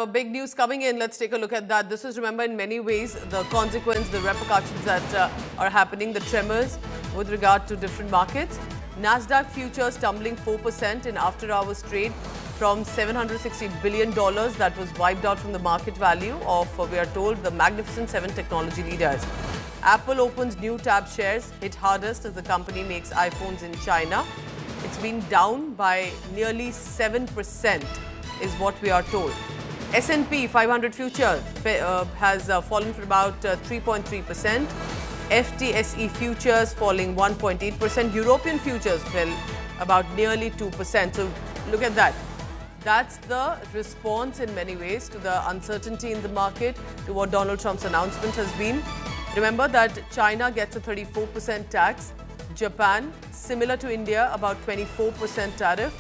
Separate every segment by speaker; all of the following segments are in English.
Speaker 1: a big news coming in. Let's take a look at that. This is, remember, in many ways, the consequence, the repercussions that are happening, the tremors with regard to different markets. Nasdaq futures tumbling 4% in after-hours trade from $760 billion that was wiped out from the market value of, we are told, the Magnificent Seven technology leaders. Apple opens new tab shares, hit hardest as the company makes iPhones in China. It's been down by nearly 7%, is what we are told. S&P 500 futures has fallen for about 3.3%. FTSE futures falling 1.8%. European futures fell about nearly 2%. So look at that. That's the response in many ways to the uncertainty in the market, to what Donald Trump's announcement has been. Remember that China gets a 34% tax. Japan, similar to India, about 24% tariff.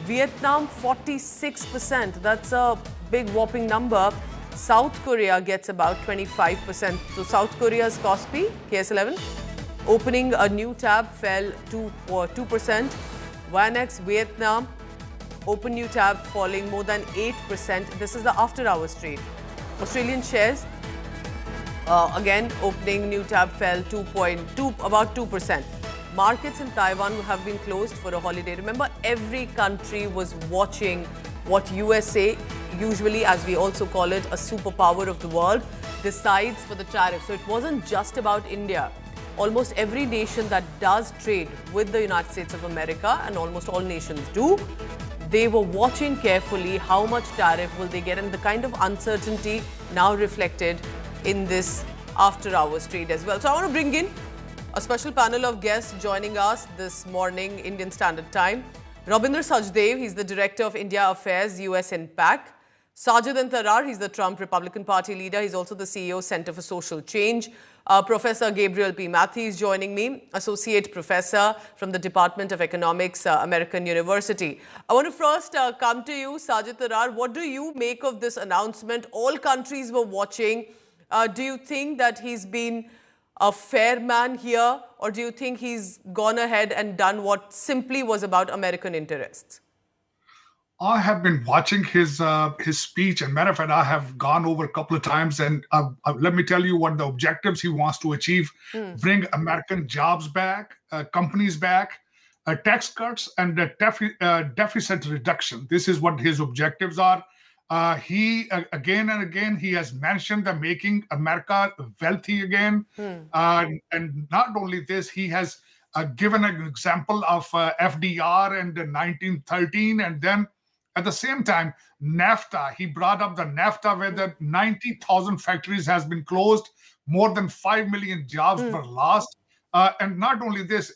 Speaker 1: Vietnam, 46%. That's a big whopping number. South Korea gets about 25%. So South Korea's Kospi, KS11, opening a new tab, fell to 2%. Vanex, Vietnam, open new tab, falling more than 8%. This is the after-hours trade. Australian shares, again, opening new tab, fell about 2%. Markets in Taiwan have been closed for a holiday. Remember, every country was watching what USA, usually as we also call it, a superpower of the world, decides for the tariff. So it wasn't just about India. Almost every nation that does trade with the United States of America, and almost all nations do, they were watching carefully how much tariff will they get, and the kind of uncertainty now reflected in this after-hours trade as well. So I want to bring in a special panel of guests joining us this morning, Indian Standard Time. Rabindra Sachdev, he's the Director of India Affairs, US and PAC. Sajid Tarar, he's the Trump Republican Party leader. He's also the CEO, Center for Social Change. Professor Gabriel P. Mathi is joining me, Associate Professor from the Department of Economics, American University. I want to first come to you, Sajid Tarar. What do you make of this announcement? All countries were watching. Do you think that he's been a fair man here, or do you think he's gone ahead and done what simply was about American interests?
Speaker 2: I have been watching his speech, and matter of fact, I have gone over a couple of times, and let me tell you what the objectives he wants to achieve: bring American jobs back, companies back, tax cuts, and deficit reduction. This is what his objectives are. He again and again he has mentioned the making America wealthy again, and not only this, he has given an example of FDR in 1913, and then at the same time NAFTA. He brought up the NAFTA, where the 90,000 factories has been closed, more than 5 million jobs were lost. And not only this,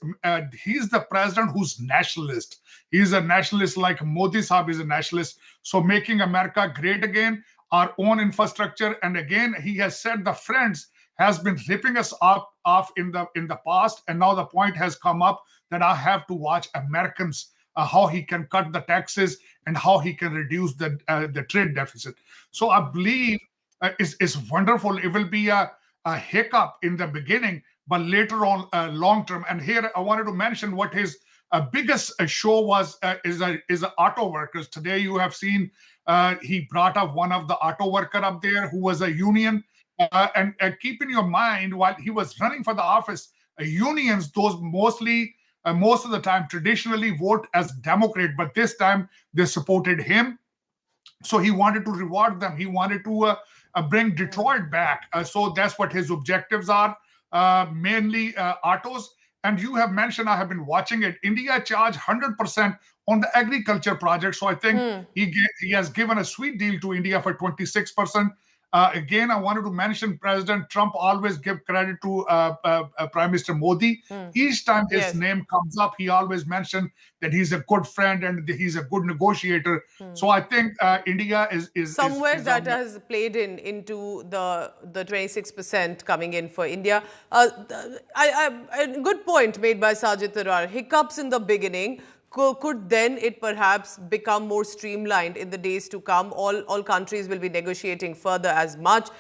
Speaker 2: he's the president who's nationalist. He's a nationalist like Modi Sahib is a nationalist. So making America great again, our own infrastructure. And again, he has said the Friends has been ripping us off in the past. And now the point has come up that I have to watch Americans, how he can cut the taxes and how he can reduce the trade deficit. So I believe it's wonderful. It will be a hiccup in the beginning, but later on, long term. And here I wanted to mention what his biggest show was is auto workers. Today you have seen he brought up one of the auto worker up there who was a union. And keep in your mind, while he was running for the office, unions, those mostly most of the time traditionally vote as Democrat, but this time they supported him. So he wanted to reward them. He wanted to bring Detroit back. So that's what his objectives are. Mainly autos. And you have mentioned, I have been watching it, India charged 100% on the agriculture project. So I think he has given a sweet deal to India for 26%. Again, I wanted to mention President Trump always give credit to Prime Minister Modi. Each time his name comes up, he always mentioned that he's a good friend and he's a good negotiator. So I think India is
Speaker 1: somewhere that has played into the 26% coming in for India. A good point made by Sajid Tarar. Hiccups in the beginning. Could then it perhaps become more streamlined in the days to come? All countries will be negotiating further as much.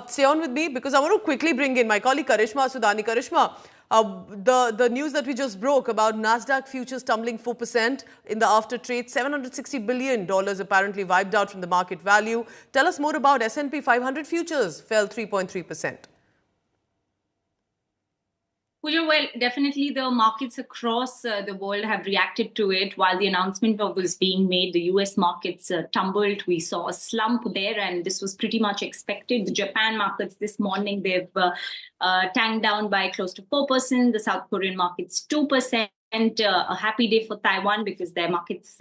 Speaker 1: Stay on with me because I want to quickly bring in my colleague Karishma Sudani. Karishma, The news that we just broke about Nasdaq futures tumbling 4% in the after trade, $760 billion apparently wiped out from the market value. Tell us more about S&P 500 futures, fell 3.3%.
Speaker 3: Well, definitely the markets across the world have reacted to it. While the announcement was being made, the US markets tumbled. We saw a slump there, and this was pretty much expected. The Japan markets this morning, they've tanked down by close to 4%. The South Korean markets, 2%. And a happy day for Taiwan because their markets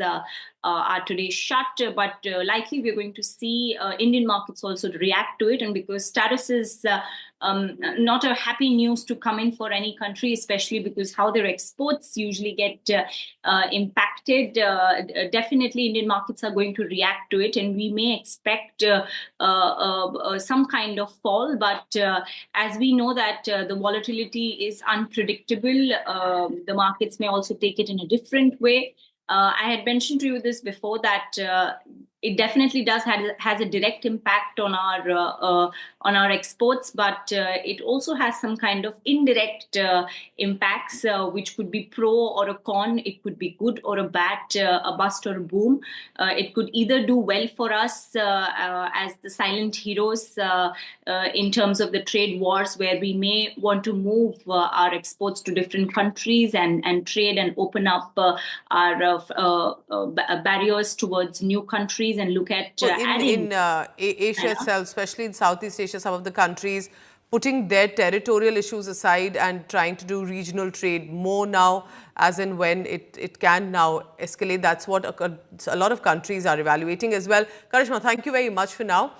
Speaker 3: are today shut. But likely we're going to see Indian markets also react to it. And because tariffs is not a happy news to come in for any country, especially because how their exports usually get impacted. Definitely Indian markets are going to react to it. And we may expect some kind of fall. But as we know that the volatility is unpredictable, the markets may also take it in a different way. I had mentioned to you this before that it definitely has a direct impact on our exports, but it also has some kind of indirect impacts, which could be pro or a con. It could be good or a bad, a bust or a boom. It could either do well for us as the silent heroes in terms of the trade wars, where we may want to move our exports to different countries and trade and open up our barriers towards new countries and look at
Speaker 1: in Asia itself, especially in Southeast Asia, some of the countries putting their territorial issues aside and trying to do regional trade more now, as in when it can now escalate. That's what a lot of countries are evaluating as well. Karishma, thank you very much for now.